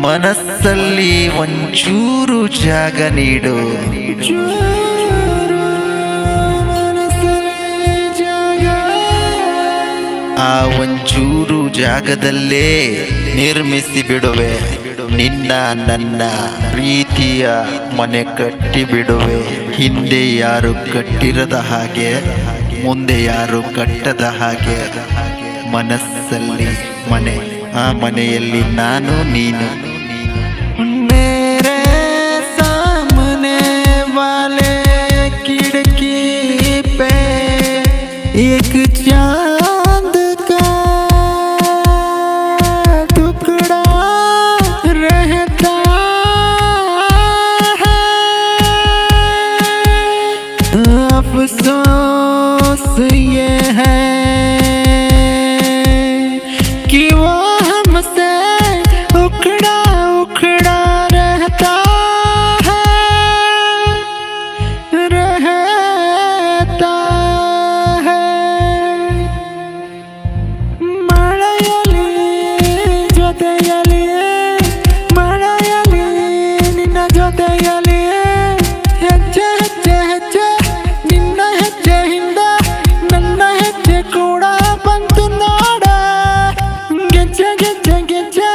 ಮನಸ್ಸಲ್ಲಿ ಒಂಚೂರು ಜಾಗ ನೀಡು. ಆ ಒಂಚೂರು ಜಾಗದಲ್ಲೇ ನಿರ್ಮಿಸಿ ಬಿಡುವೆ ನಿನ್ನ ನನ್ನ ಪ್ರೀತಿಯ ಮನೆ ಕಟ್ಟಿ ಬಿಡುವೆ. ಹಿಂದೆ ಯಾರು ಕಟ್ಟಿರದ ಹಾಗೆ, ಮುಂದೆ ಯಾರು ಕಟ್ಟದ ಹಾಗೆ ಮನಸ್ಸಲ್ಲಿ ಮನೆ, ಆ ಮನೆಯಲ್ಲಿ ನಾನು ನೀನು. मेरे सामने वाले खिड़की पे एक चांद का टुकड़ा रहता है। अफसोस ये है कि वो हमसे उखड़ा उखड़ा रहता है, रहता है। ಮಳೆಯಲ್ಲಿ ಜೊತೆಯಲ್ಲಿ, ಮಳೆಯಲ್ಲಿ ನಿನ್ನ ಜೊತೆಯಲ್ಲಿ ಹೆಜ್ಜೆ ಹೆಜ್ಜೆ ಹೆಜ್ಜೆ ನಿನ್ನ ಹೆಜ್ಜೆ ಹಿಂದ ನನ್ನ ಹೆಜ್ಜೆ ಕೂಡ ಬಂತು ನೋಡ. ಗೆಜ್ಜೆ ಗೆಜ್ಜೆ ಗೆಜ್ಜೆ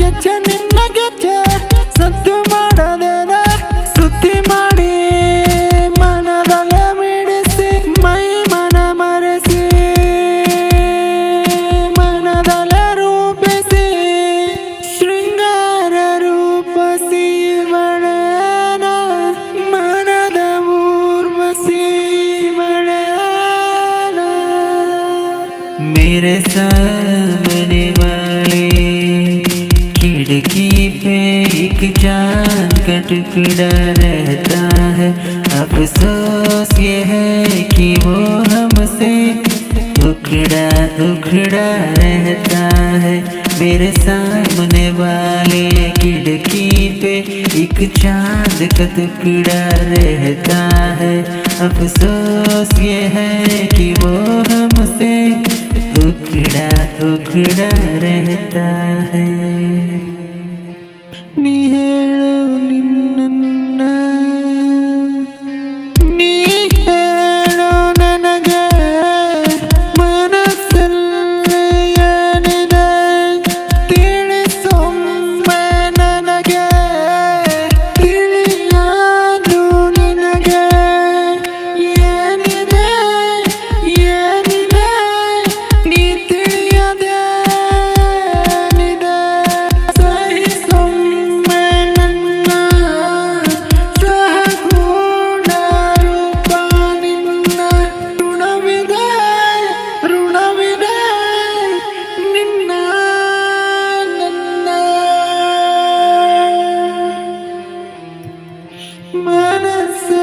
ಗೆಜ್ಜೆ ನಿನ್ನ ಗೆಜ್ಜೆ ಸದ್ದು ಮಾಡದೇನ ಸುದ್ದಿ ಮಾಡಿ ಮನದಲ್ಲೇ ಮಿಡಿಸಿ ಮೈ ಮನ ಮರೆಸಿ ಮನದಲ್ಲೇ ರೂಪಿಸಿ ಶೃಂಗಾರ ರೂಪಸಿ ಮಳೆನ ಮನದ ಊರ್ವಸಿ ಮಳೆನ. मेरे सामने वाले खिड़की पे एक चांद का टुकड़ा रहता है। अफसोस ये है कि वो हमसे उखड़ा उखड़ा रहता है। मेरे सामने वाले खिड़की पे एक चांद का टुकड़ा रहता है। अफसोस ये है कि वो हमसे उखड़ा उखड़ा रहता है। ನೀ ಹೇಳು ನಿನ್ನ, ನೀ ಹೇಳು ನನಗೆ ಮನಸ್ಸಲ್ಲಿ ಏನಿದೆ ತಿಳಿಸೊಮ್ಮೆ ನನಗೆ. ತಿಳಿಯದು ನಿನಗೆ ಏನಿದೆ ಏನಿದೆ ನೀ ತಿಳಿಯದೆ ಏನಿದೆ. ಸಹಿಸೊಮ್ಮೆ ನನ್ನ ಸಹಗುಣ ರೂಪ ನಿನ್ನ ಋಣವಿದೆ ಋಣವಿದೆ ನಿನ್ನ ನನ್ನ ಮನಸ್ಸು